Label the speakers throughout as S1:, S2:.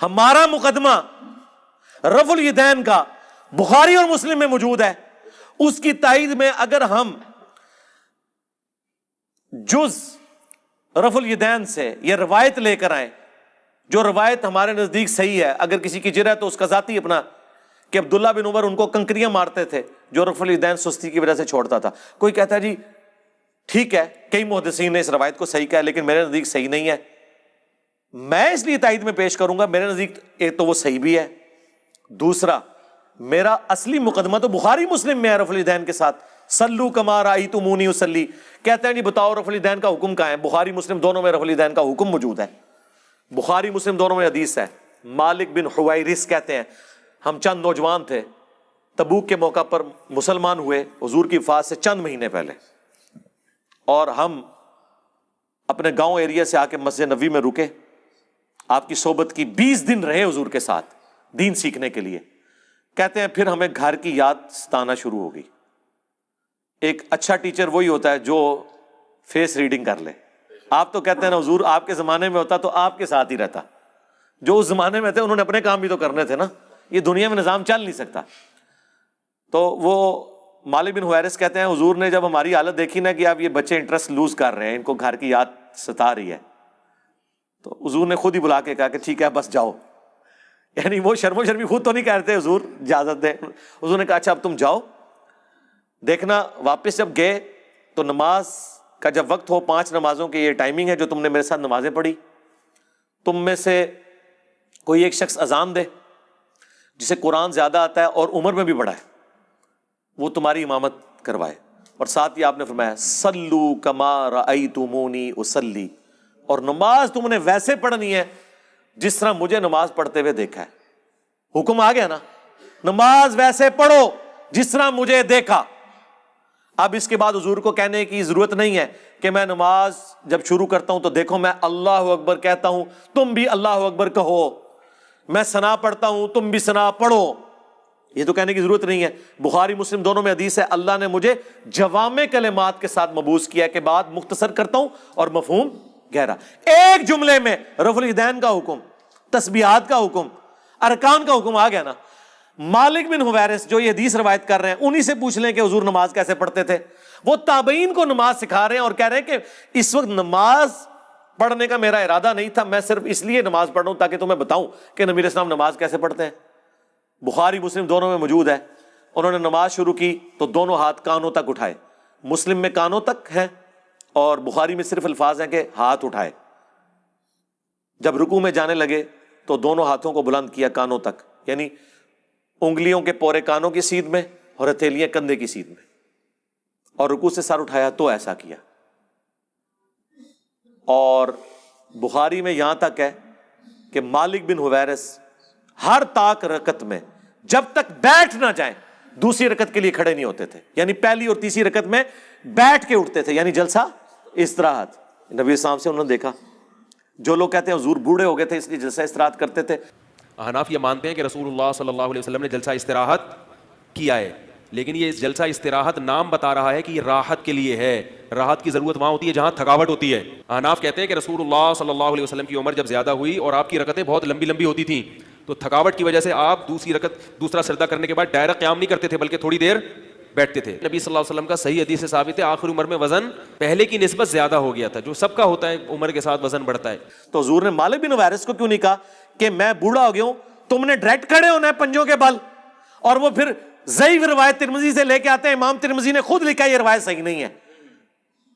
S1: ہمارا مقدمہ رفع الیدین کا بخاری اور مسلم میں موجود ہے، اس کی تائید میں اگر ہم جز رفع الیدین سے یہ روایت لے کر آئیں جو روایت ہمارے نزدیک صحیح ہے، اگر کسی کی جرأت تو اس کا ذاتی اپنا کہ عبداللہ بن عمر ان کو کنکریاں مارتے تھے جو رفع الیدین سستی کی وجہ سے چھوڑتا تھا. کوئی کہتا ہے جی ٹھیک ہے، کئی محدثین نے اس روایت کو صحیح کہا لیکن میرے نزدیک صحیح نہیں ہے، میں اس لیے تائید میں پیش کروں گا. میرے نزدیک ایک تو وہ صحیح بھی ہے، دوسرا میرا اصلی مقدمہ تو بخاری مسلم میں ہے رفع الیدین کے ساتھ. صلو کما رأیتمونی اصلی، کہتے ہیں جی بتاؤ رفع الیدین کا حکم کہاں ہے؟ بخاری مسلم دونوں میں رفع الیدین کا حکم موجود ہے، بخاری مسلم دونوں میں حدیث ہے. مالک بن حویرث کہتے ہیں ہم چند نوجوان تھے، تبوک کے موقع پر مسلمان ہوئے حضور کی وفات سے چند مہینے پہلے، اور ہم اپنے گاؤں ایریا سے آ کے مسجد نبوی میں رکے، آپ کی صحبت کی، 20 دن رہے حضور کے ساتھ دین سیکھنے کے لیے. کہتے ہیں پھر ہمیں گھر کی یاد ستانا شروع ہو گئی. ایک اچھا ٹیچر وہی ہوتا ہے جو فیس ریڈنگ کر لے. آپ تو کہتے ہیں نا حضور آپ کے زمانے میں ہوتا تو آپ کے ساتھ ہی رہتا، جو اس زمانے میں تھے انہوں نے اپنے کام بھی تو کرنے تھے نا، یہ دنیا میں نظام چل نہیں سکتا. تو وہ مالک بن حویرث کہتے ہیں حضور نے جب ہماری حالت دیکھی نا کہ اب یہ بچے انٹرسٹ لوز کر رہے ہیں، ان کو گھر کی یاد ستا رہی ہے، تو حضور نے خود ہی بلا کے کہا کہ ٹھیک ہے بس جاؤ. یعنی وہ شرم و شرمی خود تو نہیں کہہ رہے حضور اجازت دیں، حضور نے کہا اچھا اب تم جاؤ. دیکھنا واپس جب گئے تو نماز کا جب وقت ہو، 5 نمازوں کی یہ ٹائمنگ ہے جو تم نے میرے ساتھ نمازیں پڑھی، تم میں سے کوئی ایک شخص اذان دے جسے قرآن زیادہ آتا ہے اور عمر میں بھی بڑا ہے، وہ تمہاری امامت کروائے. اور ساتھ ہی آپ نے فرمایا صلو کما رأیتمونی اصلی، اور نماز تم نے ویسے پڑھنی ہے جس طرح مجھے نماز پڑھتے ہوئے دیکھا ہے. حکم آ گیا نا، نماز ویسے پڑھو جس طرح مجھے دیکھا. اب اس کے بعد حضور کو کہنے کی ضرورت نہیں ہے کہ میں نماز جب شروع کرتا ہوں تو دیکھو میں اللہ اکبر کہتا ہوں تم بھی اللہ اکبر کہو، میں ثنا پڑھتا ہوں تم بھی ثنا پڑھو، یہ تو کہنے کی ضرورت نہیں ہے. بخاری مسلم دونوں میں حدیث ہے اللہ نے مجھے جوامع کلمات کے ساتھ مبعوث کیا کہ بات مختصر کرتا ہوں اور مفہوم گہرا. ایک جملے میں رفع الیدین کا حکم، تسبیحات کا حکم، ارکان کا حکم آ گیا نا. مالک بن حویرث جو یہ حدیث روایت کر رہے ہیں انہی سے پوچھ لیں کہ حضور نماز کیسے پڑھتے تھے. وہ تابعین کو نماز سکھا رہے ہیں اور کہہ رہے ہیں کہ اس وقت نماز پڑھنے کا میرا ارادہ نہیں تھا، میں صرف اس لیے نماز پڑھ رہا ہوں تاکہ تمہیں بتاؤں کہ نبی علیہ السلام نماز کیسے پڑھتے ہیں. بخاری مسلم دونوں میں موجود ہے. انہوں نے نماز شروع کی تو دونوں ہاتھ کانوں تک اٹھائے، مسلم میں کانوں تک ہے اور بخاری میں صرف الفاظ ہیں کہ ہاتھ اٹھائے. جب رکوع میں جانے لگے تو دونوں ہاتھوں کو بلند کیا کانوں تک، یعنی انگلیوں کے پورے کانوں کی سیدھ میں اور ہتھیلیاں کندھے کی سیدھ میں، اور رکوع سے سر اٹھایا تو ایسا کیا. اور بخاری میں یہاں تک ہے کہ مالک بن حویرث ہر طاق رکعت میں جب تک بیٹھ نہ جائیں دوسری رکعت کے لیے کھڑے نہیں ہوتے تھے، یعنی پہلی اور تیسری رکعت میں بیٹھ کے اٹھتے تھے، یعنی جلسہ استراحت. نبی السلام سے انہوں نے دیکھا. جو لوگ کہتے ہیں حضور بوڑھے ہو گئے تھے اس لیے جلسہ استراحت کرتے تھے،
S2: احناف یہ مانتے ہیں کہ رسول اللہ صلی اللہ علیہ وسلم نے جلسہ استراحت کیا ہے، لیکن یہ جلسہ استراحت نام بتا رہا ہے کہ یہ راحت کے لیے ہے. راحت کی ضرورت وہاں ہوتی ہے جہاں تھکاوٹ ہوتی ہے. احناف کہتے ہیں کہ رسول اللہ صلی اللہ علیہ وسلم کی عمر جب زیادہ ہوئی اور آپ کی رکعتیں بہت لمبی لمبی ہوتی تھیں تو تھکاوٹ کی وجہ سے آپ دوسرا سجدہ کرنے کے بعد ڈائریکٹ قیام نہیں کرتے تھے بلکہ تھوڑی دیر بیٹھتے تھے. نبی صلی اللہ علیہ وسلم کا صحیح حدیث سے ثابت ہے آخر عمر میں وزن پہلے کی نسبت زیادہ ہو گیا تھا، جو سب کا ہوتا ہے عمر کے ساتھ وزن بڑھتا ہے.
S1: تو حضور نے مالک بن حویرث کو کیوں نہیں کہا کہ میں بوڑھا ہو گیا ہوں، تم نے ڈائریکٹ کھڑے ہونا ہے پنجوں کے بل؟ اور وہ پھر ضعیف روایت ترمذی سے لے کے آتے ہیں، امام ترمذی نے خود لکھا یہ روایت صحیح نہیں ہے.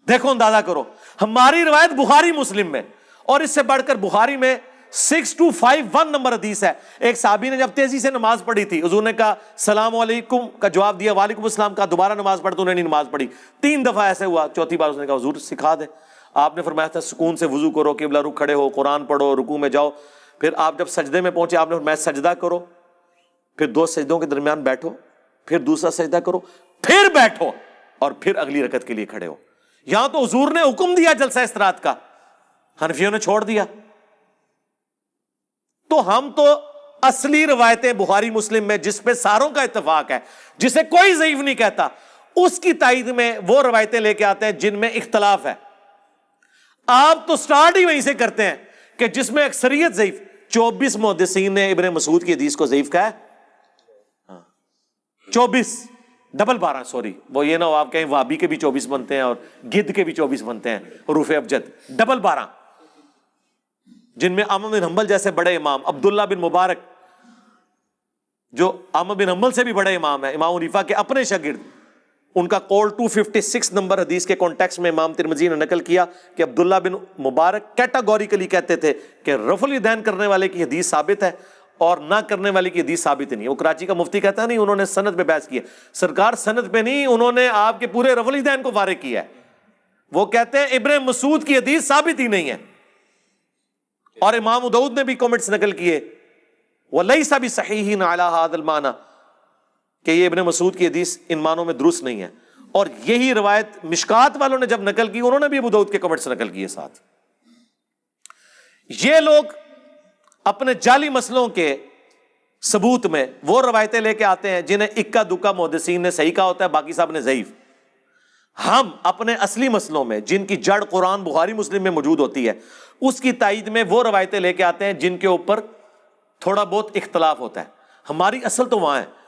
S1: دیکھو اندازہ کرو، ہماری روایت بخاری مسلم میں، اور اس سے بڑھ کر بخاری میں 6251 نمبر حدیث ہے. ایک صحابی نے جب تیزی سے نماز پڑھی تھی حضور نے کہا السلام علیکم کا جواب دیا، وعلیکم السلام کا، دوبارہ نماز پڑھ تو انہوں نے نماز پڑھی 3 دفعہ ایسے ہوا. چوتھی بار اس نے کہا حضور سکھا دیں. آپ نے فرمایا تھا سکون سے وضو کرو، قبلہ رخ کھڑے ہو، قرآن پڑھو، رکوع میں جاؤ. پھر آپ جب سجدے میں پہنچے آپ نے فرمایا سجدہ کرو، پھر 2 سجدوں کے درمیان بیٹھو، پھر دوسرا سجدہ کرو، پھر بیٹھو، اور پھر اگلی رکعت کے لیے کھڑے ہو. یہاں تو حضور نے حکم دیا جلسہ استراحت کا، حنفیوں نے چھوڑ دیا. تو ہم تو اصلی روایتیں بخاری مسلم میں جس پہ ساروں کا اتفاق ہے، جسے کوئی ضعیف نہیں کہتا، اس کی تائید میں وہ روایتیں لے کے آتے ہیں جن میں اختلاف ہے. آپ تو سٹارٹ ہی وہیں سے کرتے ہیں کہ جس میں اکثریت ضعیف. 24 محدثین نے ابن مسعود کی حدیث کو ضعیف کہا ہے، 24 ڈبل 12، سوری وہ یہ نہ ہو آپ کہیں وابی کے بھی 24 بنتے ہیں اور گد کے بھی 24 بنتے ہیں، حروف ابجد، ڈبل 12، جن میں احمد بن حنبل جیسے بڑے امام، عبداللہ بن مبارک جو احمد بن حنبل سے بھی بڑے امام ہیں، امام حنیفہ کے اپنے شاگرد، ان کا قول 256 نمبر حدیث کے کانٹیکسٹ میں امام ترمذی نے نقل کیا کہ عبداللہ بن مبارک کیٹاگوریکلی کہتے تھے کہ رفع الیدین کرنے والے کی حدیث ثابت ہے اور نہ کرنے والے کی حدیث ثابت نہیں ہے۔ وہ کراچی کا مفتی کہتا ہے نہیں، انہوں نے سند پہ بحث کی ہے، سرکار سند پہ نہیں، انہوں نے آپ کے پورے رفع الیدین کو فارغ کیا ہے۔ وہ کہتے ہیں ابن مسعود کی حدیث ثابت ہی نہیں ہے، اور امام ابو داؤد نے بھی کمنٹس نقل کیے وَلَيْسَ بِصَحِيحٍ عَلَى هَذَا الْمَعْنَى کہ یہ ابن مسعود کی حدیث ان معنوں میں درست نہیں ہے۔ اور یہی روایت مشکات والوں نے جب نقل کی، انہوں نے بھی ابو داؤد کے کمنٹس نقل کیے ساتھ۔ یہ لوگ اپنے جعلی مسئلوں کے ثبوت میں وہ روایتیں لے کے آتے ہیں جنہیں اکا دکا محدثین نے صحیح کہا ہوتا ہے، باقی صاحب نے ضعیف۔ ہم اپنے اصلی مسئلوں میں جن کی جڑ قرآن بخاری مسلم میں موجود ہوتی ہے، اس کی تائید میں وہ روایتیں لے کے آتے ہیں جن کے اوپر تھوڑا بہت اختلاف ہوتا ہے۔ ہماری اصل تو وہاں ہے،